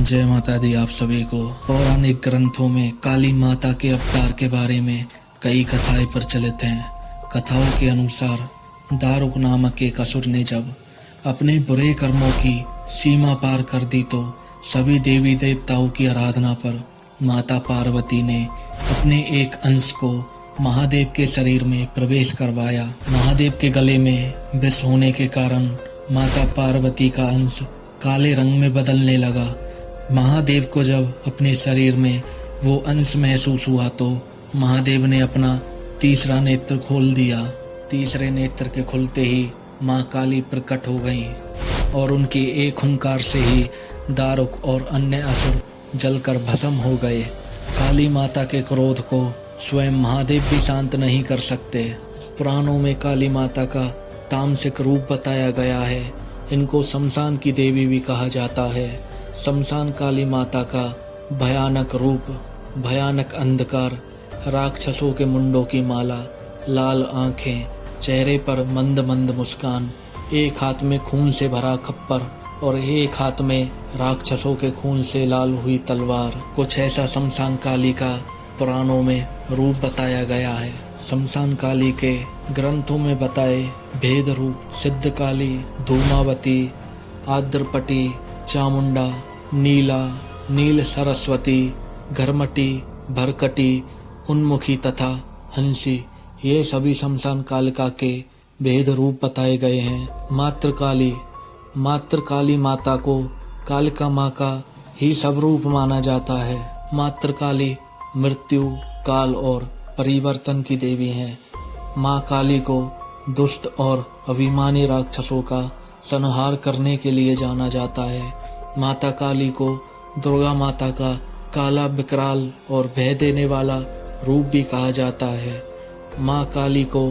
जय माता दी आप सभी को। पौराणिक ग्रंथों में काली माता के अवतार के बारे में कई कथाएं प्रचलित हैं। कथाओं के अनुसार दारुक नामक एक असुर ने जब अपने बुरे कर्मों की सीमा पार कर दी तो सभी देवी देवताओं की आराधना पर माता पार्वती ने अपने एक अंश को महादेव के शरीर में प्रवेश करवाया। महादेव के गले में विष होने के कारण माता पार्वती का अंश काले रंग में बदलने लगा। महादेव को जब अपने शरीर में वो अंश महसूस हुआ तो महादेव ने अपना तीसरा नेत्र खोल दिया। तीसरे नेत्र के खुलते ही माँ काली प्रकट हो गईं और उनकी एक हुंकार से ही दारुक और अन्य असुर जलकर भस्म हो गए। काली माता के क्रोध को स्वयं महादेव भी शांत नहीं कर सकते। पुराणों में काली माता का तामसिक रूप बताया गया है। इनको शमशान की देवी भी कहा जाता है। शमशान काली माता का भयानक रूप, भयानक अंधकार, राक्षसों के मुंडों की माला, लाल आंखें, चेहरे पर मंद मंद मुस्कान, एक हाथ में खून से भरा खप्पर और एक हाथ में राक्षसों के खून से लाल हुई तलवार। कुछ ऐसा शमशान काली का पुराणों में रूप बताया गया है। शमशान काली के ग्रंथों में बताए भेद रूप सिद्ध काली, धूमावती, आद्रपटी, चामुंडा, नीला, नील सरस्वती, घरमटी, भरकटी, उन्मुखी तथा हंसी, ये सभी शमशान कालिका के भेद रूप बताए गए हैं। मात्र काली माता को कालिका माँ का ही सब रूप माना जाता है। मात्र काली मृत्यु, काल और परिवर्तन की देवी हैं। माँ काली को दुष्ट और अभिमानी राक्षसों का संहार करने के लिए जाना जाता है। माता काली को दुर्गा माता का काला, विकराल और भय देने वाला रूप भी कहा जाता है। माँ काली को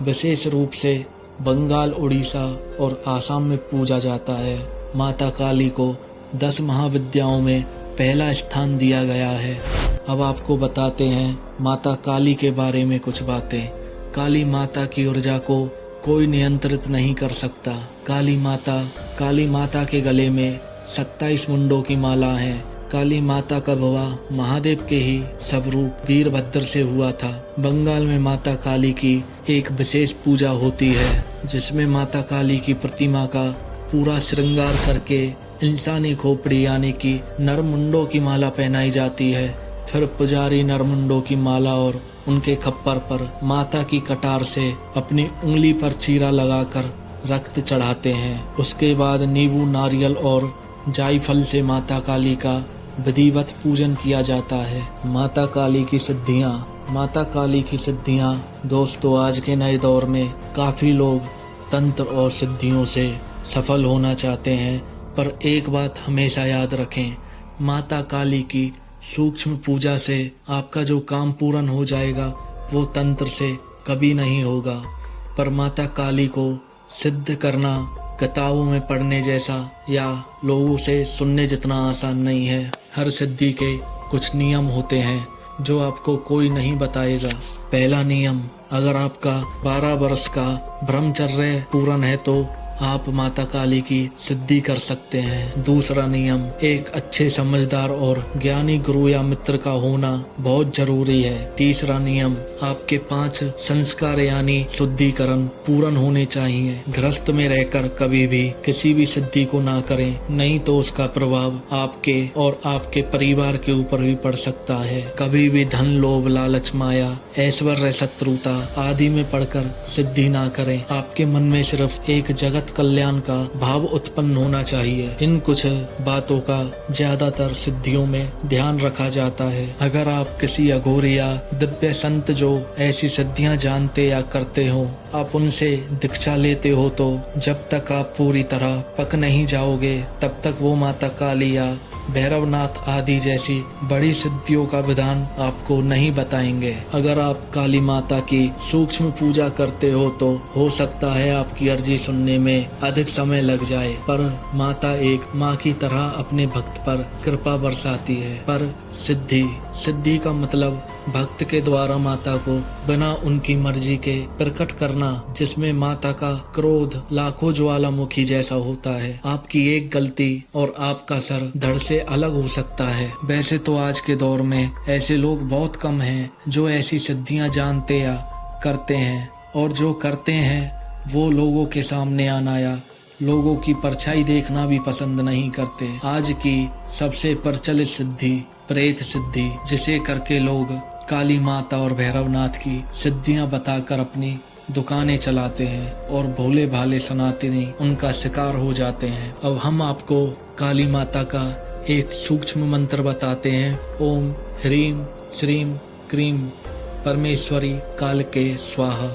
विशेष रूप से बंगाल, उड़ीसा और आसाम में पूजा जाता है। माता काली को 10 महाविद्याओं में पहला स्थान दिया गया है। अब आपको बताते हैं माता काली के बारे में कुछ बातें। काली माता की ऊर्जा को कोई नियंत्रित नहीं कर सकता। काली माता के गले में 27 मुंडों की माला है। काली माता का विवाह महादेव के ही स्वरूप वीरभद्र से हुआ था। बंगाल में माता काली की एक विशेष पूजा होती है जिसमें माता काली की प्रतिमा का पूरा श्रृंगार करके इंसानी खोपड़ी यानी कि नरमुंडों की माला पहनाई जाती है। फिर पुजारी नरमुंडों की माला और उनके खप्पर पर माता की कटार से अपनी उंगली पर चीरा लगाकर रक्त चढ़ाते हैं। उसके बाद नींबू, नारियल और जायफल से माता काली का विधिवत पूजन किया जाता है। माता काली की सिद्धियां दोस्तों, आज के नए दौर में काफ़ी लोग तंत्र और सिद्धियों से सफल होना चाहते हैं, पर एक बात हमेशा याद रखें, माता काली की सूक्ष्म पूजा से आपका जो काम पूर्ण हो जाएगा वो तंत्र से कभी नहीं होगा। पर माता काली को सिद्ध करना किताबों में पढ़ने जैसा या लोगों से सुनने जितना आसान नहीं है। हर सिद्धि के कुछ नियम होते हैं जो आपको कोई नहीं बताएगा। पहला नियम, अगर आपका 12 वर्ष का ब्रह्मचर्य पूर्ण है तो आप माता काली की सिद्धि कर सकते हैं। दूसरा नियम, एक अच्छे समझदार और ज्ञानी गुरु या मित्र का होना बहुत जरूरी है। तीसरा नियम, आपके 5 संस्कार यानी शुद्धिकरण पूर्ण होने चाहिए। गृहस्थ में रहकर कभी भी किसी भी सिद्धि को ना करें, नहीं तो उसका प्रभाव आपके और आपके परिवार के ऊपर भी पड़ सकता है। कभी भी धन, लोभ, लालच, माया, ऐश्वर्य, शत्रुता आदि में पड़कर सिद्धि ना करें। आपके मन में सिर्फ एक जगत कल्याण का भाव उत्पन्न होना चाहिए। इन कुछ बातों का ज्यादातर सिद्धियों में ध्यान रखा जाता है। अगर आप किसी अघोर या दिव्य संत जो ऐसी सिद्धियां जानते या करते हो, आप उनसे दीक्षा लेते हो तो जब तक आप पूरी तरह पक नहीं जाओगे तब तक वो माता काली या भैरवनाथ आदि जैसी बड़ी सिद्धियों का विधान आपको नहीं बताएंगे। अगर आप काली माता की सूक्ष्म पूजा करते हो तो हो सकता है आपकी अर्जी सुनने में अधिक समय लग जाए, पर माता एक माँ की तरह अपने भक्त पर कृपा बरसाती है। पर सिद्धि का मतलब भक्त के द्वारा माता को बिना उनकी मर्जी के प्रकट करना, जिसमें माता का क्रोध लाखों ज्वालामुखी जैसा होता है। आपकी एक गलती और आपका सर धड़ से अलग हो सकता है। वैसे तो आज के दौर में ऐसे लोग बहुत कम हैं जो ऐसी सिद्धियां जानते या करते हैं, और जो करते हैं वो लोगों के सामने आना या लोगों की परछाई देखना भी पसंद नहीं करते। आज की सबसे प्रचलित सिद्धि प्रेत सिद्धि, जिसे करके लोग काली माता और भैरवनाथ की सिद्धियां बताकर अपनी दुकानें चलाते हैं और भोले भाले सनातनी उनका शिकार हो जाते हैं। अब हम आपको काली माता का एक सूक्ष्म मंत्र बताते हैं। ओम ह्रीम श्रीम क्रीम परमेश्वरी कालके स्वाहा।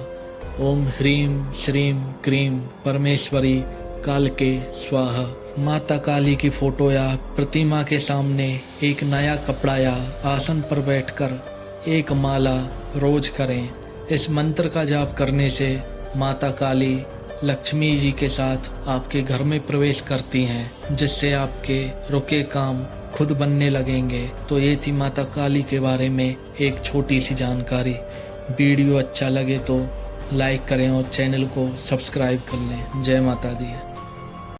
ओम ह्रीम श्रीम क्रीम परमेश्वरी कालके स्वाहा। माता काली की फोटो या प्रतिमा के सामने एक नया कपड़ा या आसन पर बैठकर एक माला रोज करें। इस मंत्र का जाप करने से माता काली लक्ष्मी जी के साथ आपके घर में प्रवेश करती हैं, जिससे आपके रुके काम खुद बनने लगेंगे। तो ये थी माता काली के बारे में एक छोटी सी जानकारी। वीडियो अच्छा लगे तो लाइक करें और चैनल को सब्सक्राइब कर लें। जय माता दी।